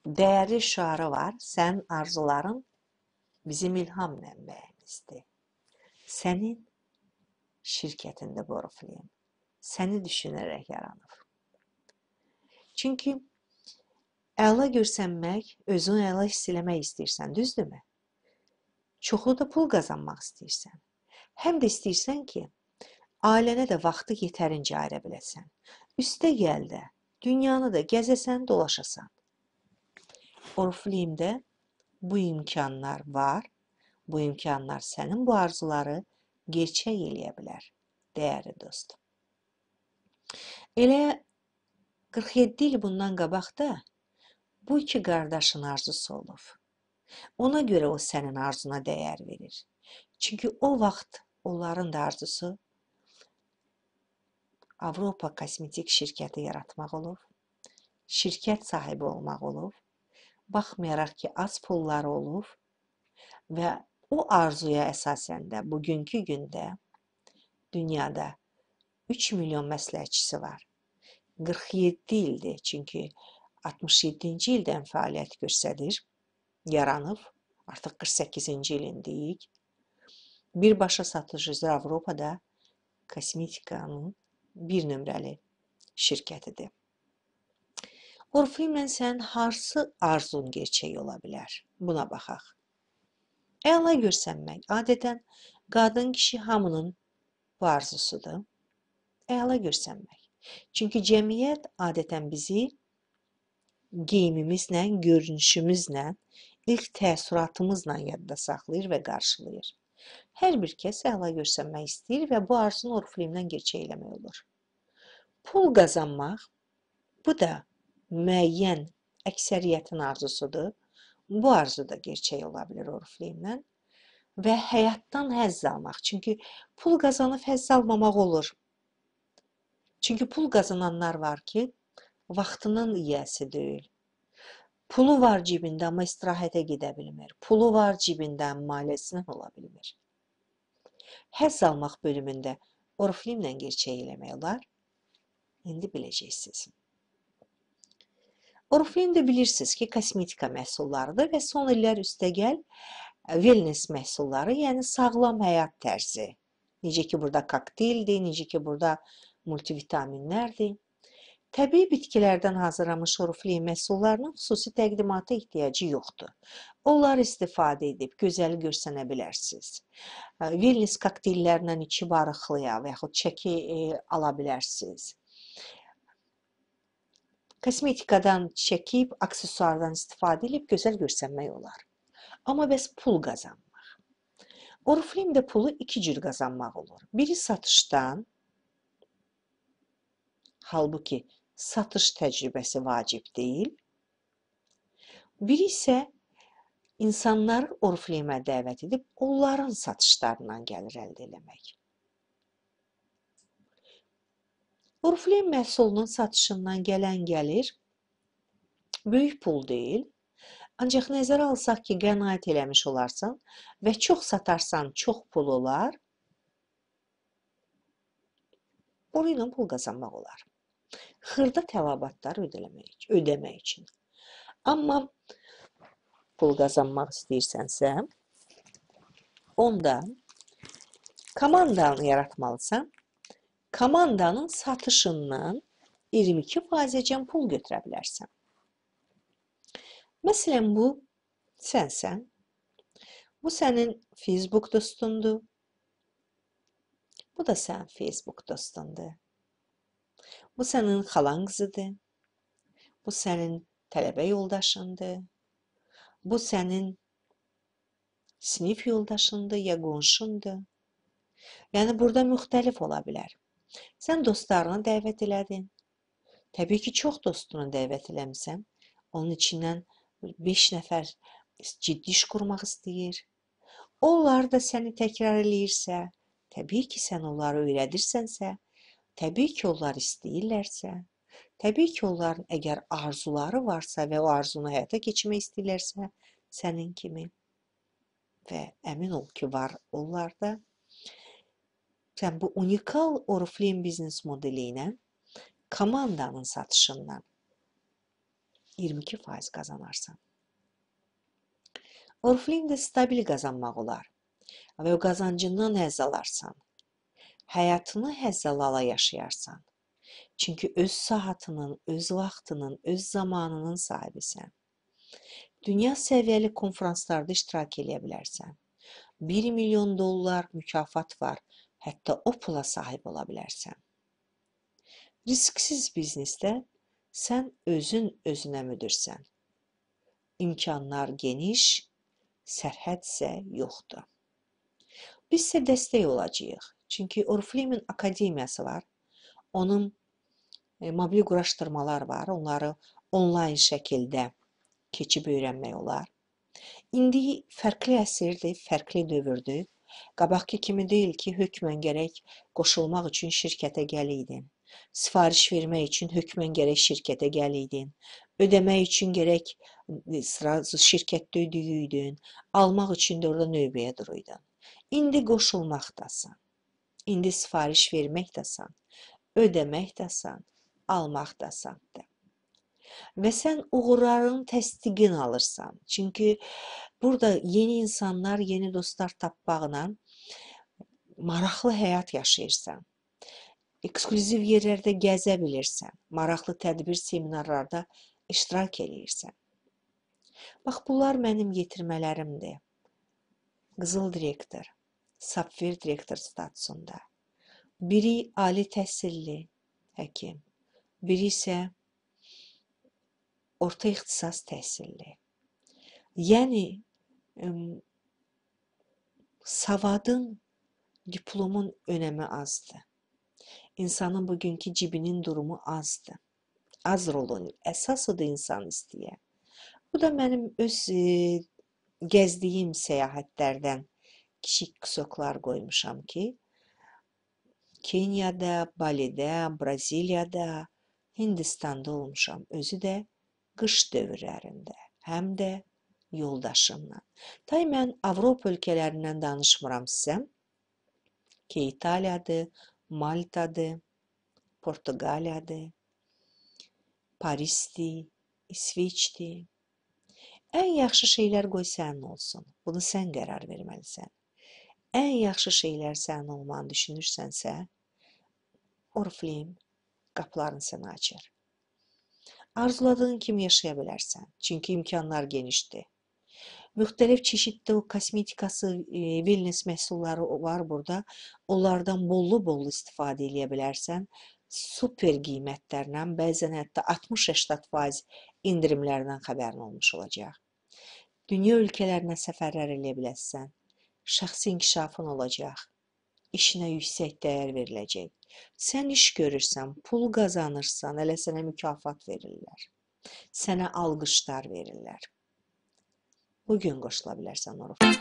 Dəyərli şüarı var. Sənin arzuların bizim ilham mənbəyimizdir. Sənin şirkətində bu Oriflame səni düşünərək yaranıb. Çünki əla görsənmək, özünü əla hiss eləmək istəyirsən, düzdürmü? Çoxlu da pul qazanmaq istəyirsən. Həm də istəyirsən ki, ailənə də vaxtı yetərincə ayıra biləsən. Üstə gəl də, dünyanı da gəzəsən, dolaşasan. Oriflame'də bu imkanlar var. Bu imkanlar sənin bu arzuları gerçək eləyə bilər, dəyərli dostum. Elə 47 il bundan qabaq da bu iki qardaşın arzusu olub. Ona görə o sənin arzuna dəyər verir. Çünki o vaxt onların da arzusu Avropa kosmetik şirkəti yaratmaq olub, şirkət sahibi olmaq olub, baxmayaraq ki, az pulları olub və o arzuya əsasən də bugünkü gündə dünyada 3 milyon məsləhətçisi var. 47 ildir, çünki 67-ci ildən fəaliyyət göstərir, yaranıb, artıq 48-ci ilindəyik. Birbaşa satıcı üzrə Avropada kosmetikanın bir nömrəli şirkətidir. Oriflame-lə sənin hansı arzun gerçək ola bilər? Buna baxaq. Əla görsənmək, adətən qadın kişi hamının bu arzusudur. Əla görsənmək. Çünki cəmiyyət adətən bizi geyimimizlə, görünüşümüzlə, ilk təəssüratımızla yadda saxlayır və qarşılayır. Hər bir kəs əla görsənmək istəyir və bu arzunu Oriflame-dən gerçək eləmək olur. Pul qazanmaq, bu da müəyyən əksəriyyətin arzusudur. Bu arzu da gerçək ola bilər Oriflame-dən və həyatdan həzz almaq. Çünki pul qazanıb həzz almamaq olur. Çünki pul qazananlar var ki, vaxtının yiyəsi deyil. Pulu var cibində, amma istirahətə gedə bilmir. Pulu var cibində, amma ailəsindən ola bilmir. Həzz almaq bölümündə Oriflame-lə gerçək eləmək olar. İndi biləcəksiniz. Oriflame də bilirsiniz ki, kosmetika məhsullarıdır və son illər üstəgəl wellness məhsulları, yəni sağlam həyat tərzi. Necə ki, burada kokteyldir, necə ki, burada multivitaminlərdir. Təbii bitkilərdən hazırlanmış Oriflame məhsullarının xüsusi təqdimata ehtiyacı yoxdur. Onları istifadə edib gözəl görsənə bilərsiniz. Wellness kokteyllərlə içib arıqlıya və yaxud çəki ala bilərsiniz. Kosmetikadan çəkib, aksesuardan istifadə edib gözəl görsənmək olar. Amma bəs pul qazanmaq. Oriflame-də pulu iki cür qazanmaq olur. Biri satışdan, halbuki satış təcrübəsi vacib deyil. Biri isə insanları Oriflame-ə dəvət edib, onların satışlarından gəlir əldə eləmək. Oriflame məhsulunun satışından gələn gəlir böyük pul deyil. Ancaq nəzərə alsaq ki, qənaət eləmiş olarsan və çox satarsan, çox pul olar, onunla pul qazanmaq olar. Xırda tələbatları ödəmək üçün. Amma pul qazanmaq istəyirsənsə, onda komandanı yaratmalısan. Komandanın satışından 22%-əcən pul götürə bilərsən. Məsələn, bu sənsən. Bu sənin Facebook dostundur. Bu da sənin Facebook dostundur. Bu sənin xalan qızıdır. Bu sənin tələbə yoldaşındır. Bu sənin sinif yoldaşındır, ya qonşundur. Yəni, burada müxtəlif ola bilər. Sən dostlarını dəvət elədin. Təbii ki, çox dostunu dəvət eləmirsən. Onun içindən 5 nəfər ciddi iş qurmaq istəyir. Onlar da səni təkrar eləyirsə, təbii ki, sən onları öyrədirsənsə, təbii ki, onlar istəyirlərsə, təbii ki, onların əgər arzuları varsa və o arzunu həyata keçirmək istəyirlərsə, sənin kimi və əmin ol ki, var onlarda. Sən bu unikal Oriflame biznes modeli ilə komandanın satışından 22% qazanarsan. Oriflame-də stabil qazanmaq olar və o qazancından həzz alarsan. Həyatını həzz ala yaşayarsan. Çünki öz saatının, öz vaxtının, öz zamanının sahibisən. Dünya səviyyəli konferanslarda iştirak edə bilərsən. 1 milyon dollar mükafat var, hətta o pula sahib ola bilərsən. Risksiz biznesdə sən özün özünə müdirsən. İmkanlar geniş, sərhəd isə yoxdur. Biz isə dəstək olacağıq. Çünki Oriflame-in akademiyası var. Onun mobil quraşdırmalar var. Onları onlayn şəkildə keçib öyrənmək olar. İndi fərqli əsrdir, fərqli dövrdür. Qabaqki kimi deyil ki, hökmən gərək qoşulmaq üçün şirkətə gəliydin. Sifariş vermək üçün hökmən gərək şirkətə gəliydin. Ödəmək üçün gərək şirkətdə ödəyiydin. Almaq üçün də orada növbəyə duruydun. İndi qoşulmaqdasan. İndi sifariş verməkdasan. Ödəməkdasan. Almaqdasan. Və sən uğurların təsdiqini alırsan. Çünki burada yeni insanlar, yeni dostlar tapmaqla maraqlı həyat yaşayırsan. Eksklüziv yerlərdə gəzə bilirsən. Maraqlı tədbir seminarlarda iştirak edirsən. Bax, bunlar mənim yetirmələrimdir. Qızıl direktor, sapfir direktor statusunda. Biri ali təhsilli həkim, biri isə orta ixtisas təhsilli. Yəni, savadın, diplomun önəmi azdır. İnsanın bugünkü cibinin durumu azdır. Az rol oynayır. Əsasıdır insan istəyir. Bu da mənim öz gəzdiyim səyahətlərdən kiçik qüsoklar qoymuşam ki, Kenyada, Balidə, Braziliyada, Hindistanda olmuşam. Özü də qış dövrlərində, həm də yoldaşımla. Tay mən Avropa ölkələrindən danışmıram sizə ki, İtaliyadır, Maltadır, Portuqaliyadır, Parisdir, İsveçdir. Ən yaxşı şeylər qoy sənin olsun. Bunu sən qərar verməlisən. Ən yaxşı şeylər sənin olmanı düşünürsənsə, Oriflame qapılarını sənə açır. Arzuladığın kimi yaşaya bilərsən. Çünki imkanlar genişdir. Müxtəlif çeşiddə o kosmetikası, wellness məhsulları var burada. Onlardan bollu-bollu istifadə edə bilərsən. Super qiymətlərlə, bəzən hətta 60-80% indirimlərdən xəbərin olmuş olacaq. Dünya ölkələrinə səfərlər edə bilərsən. Şəxsi inkişafın olacaq. İşinə yüksək dəyər veriləcək. Sən iş görürsən, pul qazanırsan, hələ sənə mükafat verirlər. Sənə alqışlar verirlər. Bugün qoşula bilərsən Oriflame.